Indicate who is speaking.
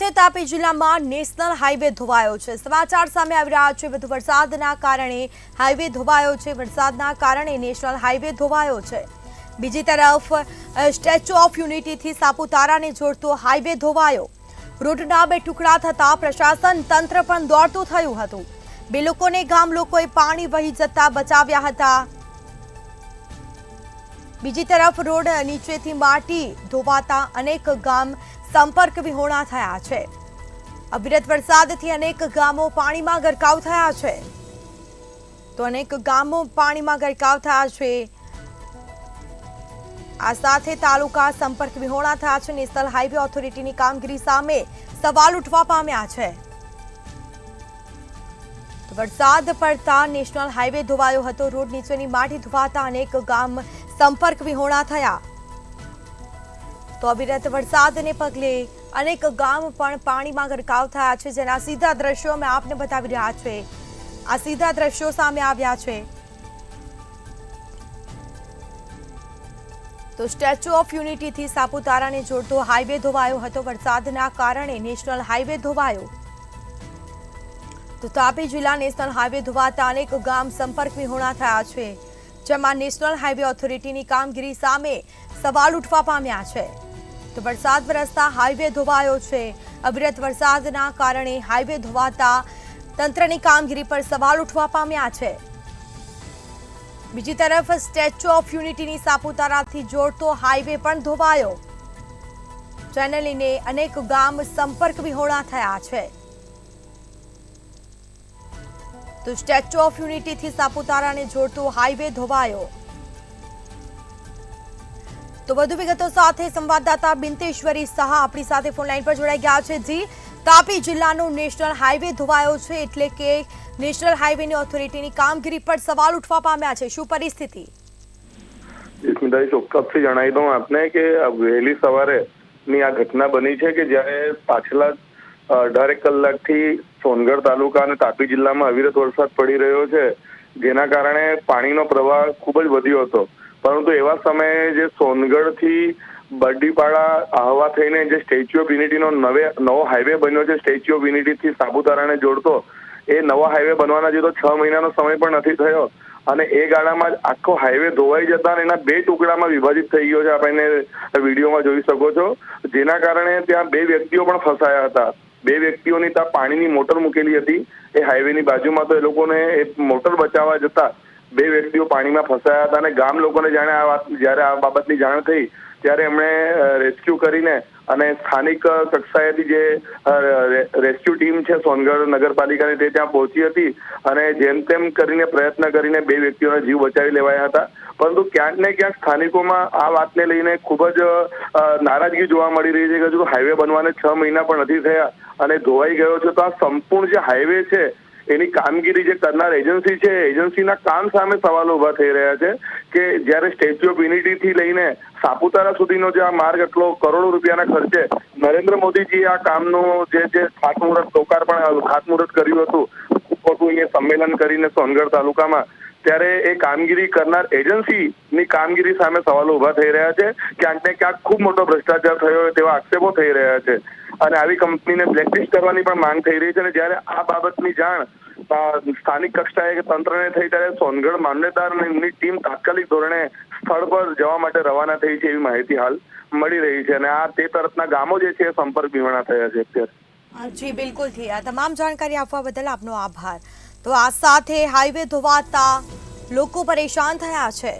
Speaker 1: સાથે તાપી જિલ્લામાં national highway ધોવાયો છે। સમાચાર સામે આવી રહ્યા છે। વધુ વરસાદના કારણે હાઈવે ધોવાયો છે। વરસાદના કારણે નેશનલ હાઈવે ધોવાયો છે। બીજી તરફ સ્ટેચ્યુ ઓફ યુનિટીથી સાપુતારાને જોડતો હાઈવે ધોવાયો। રોડના બે ટુકડા થતા પ્રશાસન તંત્ર પણ દોડતું થયું હતું। બે લોકોને ગામ લોકોએ પાણી વહી જતા બચાવ્યા હતા। બીજી તરફ રોડ નીચેથી માટી ધોવાતા અનેક ગામ સંપર્ક વિહોણા થયા છે। અવિરત વરસાદથી અનેક ગામો પાણીમાં ગરકાવ થયા છે। તો અનેક ગામો પાણીમાં ગરકાવ થયા છે। આ સાથે તાલુકા સંપર્ક વિહોણા થયા છે। નેશનલ હાઈવે ઓથોરિટીની કામગીરી સામે સવાલ ઉઠવા પામ્યા છે। વરસાદ પડતા નેશનલ હાઈવે ધોવાયો હતો। રોડ નીચેની માટી ધોવાતા અનેક ગામ સંપર્ક વિહોણા થયા। તો અવિરત વરસાદને પગલે અનેક ગામ પણ પાણીમાં ગરકાવ થયા છે, જેના સીધા દ્રશ્યો અમે આપને બતાવી રહ્યા છે। આ સીધા દ્રશ્યો સામે આવ્યા છે। તો સ્ટેચ્યુ ઓફ યુનિટીથી સાપુતારાને જોડતો હાઈવે ધોવાયો હતો। વરસાદના કારણે નેશનલ હાઈવે ધોવાયો। તો તાપી જિલ્લા નેશનલ હાઈવે ધોવાતા અનેક ગામ સંપર્ક વિહોણા થયા છે, જેમાં નેશનલ હાઈવે ઓથોરિટીની કામગીરી સામે સવાલ ઉઠવા પામ્યા છે। તો વરસાદ વરસતા હાઈવે ધોવાયો છે। અવિરત વરસાદના કારણે હાઈવે ધોવાતા તંત્રની કામગીરી પર સવાલ ઉઠવા પામ્યા છે। બીજી તરફ સ્ટેચ્યુ ઓફ યુનિટીની સાપુતારાથી જોડતો હાઈવે પણ ધોવાયો, જેને લઈને અનેક ગામ સંપર્ક વિહોણા થયા છે। તો સ્ટેચ્યુ ઓફ યુનિટીથી સાપુતારાને જોડતો હાઈવે ધોવાયો। તો વધુ વિગતો સાથે સંવાદદાતા બિંતેશ્વરી શાહ આપણી સાથે ફોન લાઈન પર જોડાઈ ગયા છે। જી, તાપી જિલ્લાનો નેશનલ હાઈવે ધોવાયો છે, એટલે કે નેશનલ હાઈવેની ઓથોરિટીની કામગીરી પર સવાલ ઉઠવા પામ્યા છે। શું પરિસ્થિતિ?
Speaker 2: સ્મિતાજી, ચોક્કસથી જણાવી દઉં આપને કે વહેલી સવારે ની આ ઘટના બની છે કે જ્યારે પાછલા 18 કલાકથી સોનગઢ તાલુકા અને તાપી જિલ્લામાં અવિરત વરસાદ પડી રહ્યો છે, જેના કારણે પાણીનો પ્રવાહ ખૂબ જ વધ્યો હતો। પરંતુ એવા સમયે જે સોનગઢથી બરડીપાડા આહવા થઈને જે સ્ટેચ્યુ ઓફ યુનિટીનો નવો હાઈવે બન્યો છે, સ્ટેચ્યુ ઓફ યુનિટીથી સાપુતારાને જોડતો, એ નવો હાઈવે બનવાના જે તો 6 મહિનાનો સમય પણ નથી થયો અને એ ગાળામાં જ આખો હાઈવે ધોવાઈ જતા અને એના બે ટુકડામાં વિભાજિત થઈ ગયો છે। આપણે વિડીયોમાં જોઈ શકો છો, જેના કારણે ત્યાં બે વ્યક્તિઓ પણ ફસાયા હતા। બે વ્યક્તિઓની ત્યાં પાણીની મોટર મૂકેલી હતી એ હાઈવેની બાજુમાં, તો એ લોકોને એ મોટર બચાવવા જતા બે વ્યક્તિઓ પાણીમાં ફસાયા હતા અને ગામ લોકોને જ્યારે આ બાબતની જાણ થઈ ત્યારે એમણે રેસ્ક્યુ કરીને અને સ્થાનિક કક્ષાએથી જે રેસ્ક્યુ ટીમ છે સોનગઢ નગરપાલિકાની, તે ત્યાં પહોંચી હતી અને જેમ તેમ કરીને પ્રયત્ન કરીને બે વ્યક્તિઓના જીવ બચાવી લેવાયા હતા। પરંતુ ક્યાંક ને ક્યાંક સ્થાનિકોમાં આ વાતને લઈને ખૂબ જ નારાજગી જોવા મળી રહી છે કે હજુ હાઈવે બનવાને 6 મહિના પણ નથી થયા અને ધોવાઈ ગયો છે, તો આ સંપૂર્ણ જે હાઈવે છે એની કામગીરી જે કરનાર એજન્સી છે, એજન્સીના કામ સામે સવાલો ઉભા થઈ રહ્યા છે કે જ્યારે સ્ટેચ્યુ ઓફ યુનિટીથી લઈને સાપુતારા સુધીનો જે આ માર્ગ એટલો કરોડો રૂપિયાના ખર્ચે નરેન્દ્ર મોદીજીએ આ કામનું જે ખાતમુહૂર્ત કર્યું હતું, ખૂબ મોટું અહીંયા સંમેલન કરીને સોનગઢ તાલુકામાં, ત્યારે એ કામગીરી કરનાર એજન્સીની કામગીરી સામે સવાલો ઉભા થઈ રહ્યા છે। ક્યાંક ને ક્યાંક ખૂબ મોટો ભ્રષ્ટાચાર થયો તેવા આક્ષેપો થઈ રહ્યા છે અને આવી કંપનીને બ્લેકલિસ્ટ કરવાની પણ માંગ થઈ રહી છે। અને જ્યારે આ બાબતની જાણ સ્થાનિક કક્ષાએ તંત્રને થઈ ત્યારે સોનગઢ મામલેદાર અને એમની ટીમ તાત્કાલિક ધોરણે સ્થળ પર જવા માટે રવાના થઈ છે, એવી માહિતી હાલ મળી રહી છે અને આ તે તરફના ગામો જે છે સંપર્ક વિહોણા થયા છે અત્યારે।
Speaker 1: જી બિલકુલથી, આ તમામ જાણકારી આપવા બદલ આપનો આભાર। તો આ સાથે હાઈવે ધોવાતા લોકો પરેશાન થયા છે।